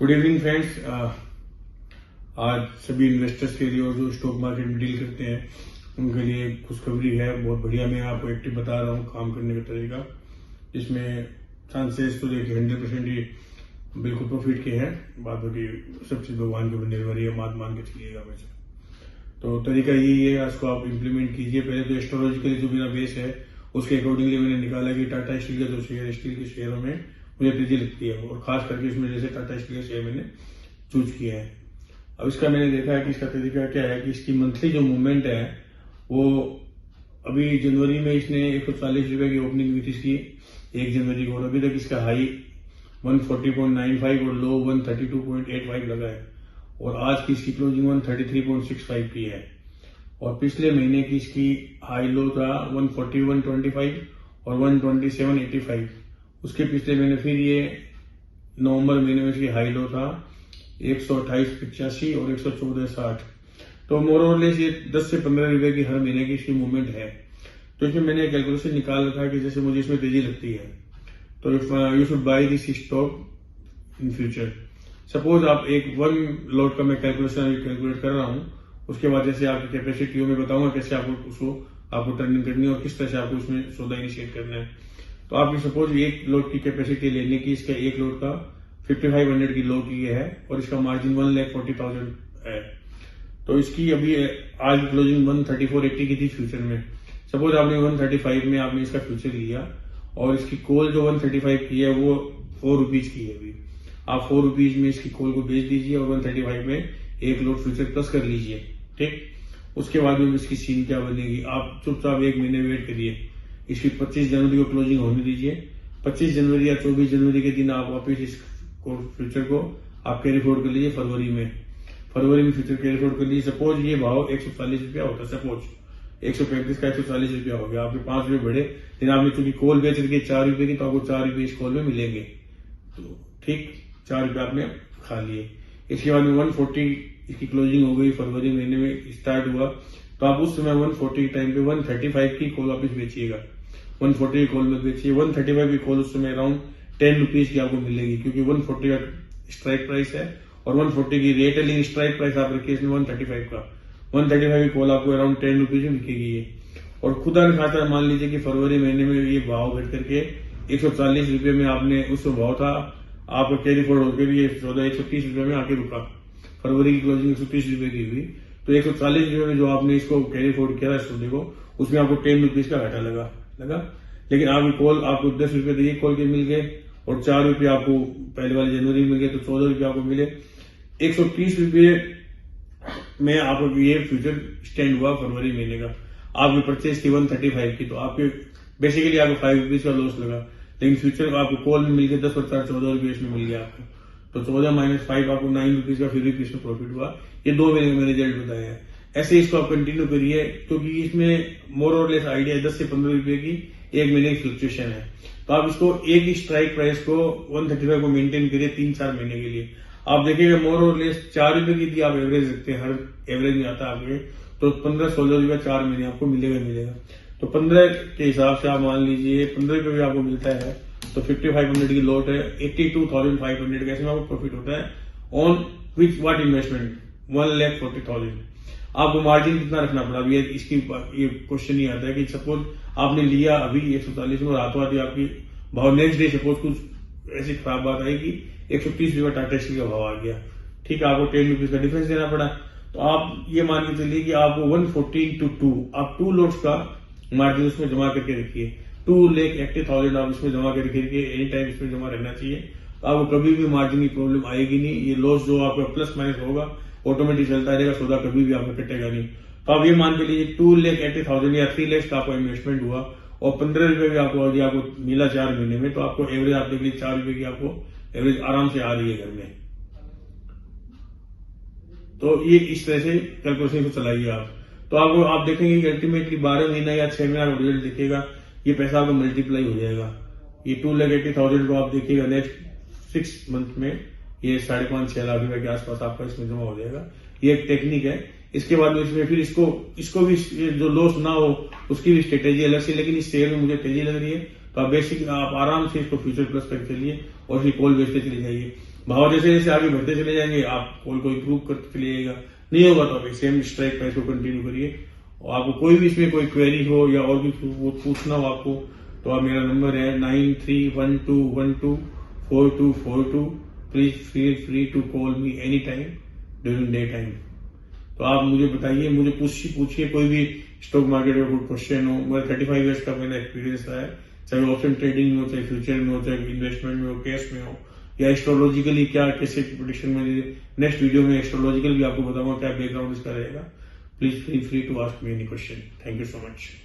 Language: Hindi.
Good evening friends. आज सभी इन्वेस्टर्स के लिए और जो स्टॉक मार्केट में डील करते हैं उनके लिए खुशखबरी है। बहुत बढ़िया मैं आपको एक्टिव बता रहा हूँ काम करने का तरीका, जिसमें चांसेस तो देखिए 100% ही बिल्कुल प्रॉफिट के हैं। बात होगी सब चीज भगवान के ऊपर निर्भर है, बात मान के चलिएगा वैसे। तो तरीका यही है, इसको आप इम्प्लीमेंट कीजिए। पहले तो एस्ट्रोलॉजिकली जो मेरा बेस है उसके अकॉर्डिंगली मैंने निकाला कि टाटा स्टील का जो शेयर, स्टील के शेयरों में मुझे तेजी लगती है और खास करके इसमें जैसे टाटा स्टील का शेयर मैंने चूज किया है। अब इसका मैंने देखा है कि इसका तरीका क्या है कि इसकी मंथली जो मूवमेंट है वो अभी जनवरी में इसने 140 रुपए की ओपनिंग हुई थी इसकी 1 जनवरी को, और अभी तक इसका हाई 140.95 और लो 132.85 लगा है, और आज की इसकी क्लोजिंग 133.65 की है। और पिछले महीने की इसकी हाई लो था 141.25 और 127.85। उसके पिछले महीने फिर ये नवंबर महीने में इसकी हाई लो था 128.85 और 114.60। तो मोर और लेस ये 10 से 15 रुपए की हर महीने की इसकी मूवमेंट है। तो इसमें मैंने कैलकुलेशन निकाल रखा है कि जैसे मुझे इसमें तेजी लगती है तो you should by this stock in future. Suppose आप एक 1 लॉट का मैं कैलकुलेट कर रहा हूं, उसके बाद जैसे आपकी कैपेसिटी हो मैं बताऊंगा कैसे आपको टर्निंग करनी है और किस तरह से आपको इसमें सौदा इनिशिएट करना है। तो आपकी सपोज एक लॉट की कैपेसिटी लेने की, इसका एक लॉट का 5500 की लो की है और इसका मार्जिन 1,40,000 है। तो इसकी अभी आज क्लोजिंग 134.80 की थी फ्यूचर में। सपोज आपने 135 में आपने इसका फ्यूचर लिया और इसकी कॉल जो 135 की है वो 4 रुपीज की है। अभी आप 4 रुपीज में इसकी कॉल को बेच दीजिए और 135 में एक लॉट फ्यूचर प्लस कर लीजिए, ठीक। उसके बाद में इसकी सीन क्या बनेगी, आप चुपचाप 1 महीने वेट करिए। इसकी 25 जनवरी को क्लोजिंग होने दीजिए। 25 जनवरी या 24 जनवरी के दिन आप वापिस इस फ्यूचर को आप कैरी फॉरवर्ड कर लीजिए। फरवरी में फ्यूचर कैरी फॉरवर्ड कर लीजिए। सपोज ये भाव 140 रुपया होता है, सपोज 135 का 140 रुपया हो गया, आपके 5 रुपए बढ़े, लेकिन आपने चूंकि कॉल बेच रही है 4 रुपए की, तो आपको 4 रुपए इस कॉल में मिलेंगे। तो ठीक 4 रुपए आपने खा लिए। इसके बाद में 140 इसकी क्लोजिंग हो गई, फरवरी महीने में स्टार्ट हुआ, तो आप उस समय 140 टाइम पे 135 की कॉल वापिस बेचिएगा। 140 की कॉल में बेचिए। 135 की कॉल उस समय अराउंड 10 रुपीज की आपको मिलेगी, क्योंकि 140 का स्ट्राइक प्राइस है और 140 की रिटेलिंग स्ट्राइक प्राइस आप रखिए इसमें 135 का। 135 की कॉल आपको अराउंड 10 रुपीज में बिकेगी ये। और खुदा न खाता मान लीजिए कि फरवरी महीने में ये भाव घट करके 140 रुपए में आपने उस भाव था आपका कैरी फॉरवर्ड होकर ये 130 रुपए में आके रुका। फरवरी की क्लोजिंग 130 रुपए की हुई, तो 140 रुपए में जो आपने इसको कैरी फॉरवर्ड किया स्टूडियो को, उसमें आपको 10 रुपीज का घाटा लगा। लेकिन आपकी कॉल आपको 10 रुपए तो ये कॉल के मिल गए और 4 रुपए आपको पहले वाले जनवरी में मिल गए, तो 14 रुपए आपको मिले। 130 रुपए में आपको ये फ्यूचर स्टैंड हुआ फरवरी महीने का। आपने परचेज की 135 की, तो आपके बेसिकली आपको 5 रुपीज का लॉस लगा, लेकिन फ्यूचर आपको कॉल में मिल गया 10 और 4 14 रुपए इसमें मिल गया आपको। तो 14 - 5 आपको 9 रुपीज का 5 रुपीज में प्रॉफिट हुआ। ये 2 महीने में रिजल्ट बताया है। ऐसे इसको आप कंटिन्यू करिए, क्योंकि इसमें मोर और लेस आइडिया 10 से 15 रुपए की 1 महीने की फ्लक्चुएशन है। तो आप इसको एक ही स्ट्राइक प्राइस को 135 को मेंटेन करिए 3-4 महीने के लिए। आप देखिएगा मोर और लेस 4 रुपए की थी आप एवरेज रखते हैं, हर एवरेज में आता है आपके, तो 15-16 रुपया 4 महीने आपको मिलेगा। तो 15 के हिसाब से आप मान लीजिए 15 रुपए भी आपको मिलता है, तो 5500 की लॉट है, 82,500 का इसमें आपको प्रॉफिट होता है। On which what investment 1,40,000। आपको मार्जिन कितना रखना पड़ा, ये इसकी ये क्वेश्चन ही आता है कि सपोज आपने लिया अभी 140 में और हाथों हाथ आपकी भाव नेक्स्ट डे सपोज कुछ ऐसी खराब बात आई कि 130 रुपया टाटा स्टील का भाव आ गया, ठीक है, आपको 10 रुपीज का डिफरेंस देना पड़ा। तो आप ये मान के चलिए कि आपको 140 to 2 आप 2 लोट्स का मार्जिन उसमें जमा करके रखिए। 2,80,000 आप इसमें जमा करके रखिए, एनी टाइम इसमें जमा रहना चाहिए। तो आपको कभी भी मार्जिन की प्रॉब्लम आएगी नहीं। ये लॉस जो आपका प्लस माइनस होगा ऑटोमेटिक चलता रहेगा, सौदा कभी भी आपका कटेगा नहीं। तो आप ये मान के लीजिए 2,80,000 या 3 लाख का आपका इन्वेस्टमेंट हुआ और 15 रुपए भी आपको मिला 4 महीने में, तो आपको एवरेज आप देख लीजिए 4 रुपए की आपको एवरेज आराम से आ रही है घर में। तो ये इस तरह से कैलकुलेशन को चलाइए आप। तो आपको आप देखेंगे कि अल्टीमेटली 12 महीना या 6 महीना का रिजल्ट दिखेगा, ये पैसा आपको मल्टीप्लाई हो जाएगा। ये 2,80,000 को आप देखिएगा नेक्स्ट 6 मंथ में ये 5.5-6 लाख रुपए के आसपास आपका इसमें जमा हो जाएगा। ये एक टेक्निक है। इसके बाद में इसमें फिर इसको भी जो लॉस ना हो उसकी भी स्ट्रेटेजी अलग से, लेकिन इस शेयर में मुझे तेजी लग रही है, तो आप बेसिक आप आराम से इसको फ्यूचर प्लस करके चलिए और फिर कॉल बेचते चले जाइए। भाव जैसे जैसे आगे बढ़ते चले जाएंगे आप कॉल को इम्प्रूव करते चले जाएगा, नहीं होगा तो आप सेम स्ट्राइक प्राइस को कंटिन्यू करिए। और आपको कोई भी इसमें कोई क्वेरी हो या और भी पूछना हो आपको, तो आप मेरा नंबर है 9312124242। Please feel free to call me any time during day time. तो आप मुझे बताइए, मुझे पूछिए कोई भी स्टॉक मार्केट में कोई क्वेश्चन हो। मेरा 35 ईयर्स का मेरा एक्सपीरियंस रहा है, चाहे ऑप्शन ट्रेडिंग में हो, चाहे फ्यूचर में हो, चाहे इन्वेस्टमेंट में हो, कैश में हो, या एस्ट्रोलॉजिकली क्या कैसे प्रेडिक्शन में। नेक्स्ट वीडियो में एस्ट्रोलॉजिकल भी आपको बताऊंगा क्या बैकग्राउंड इसका रहेगा। Please feel free to ask me any question. Thank you so much.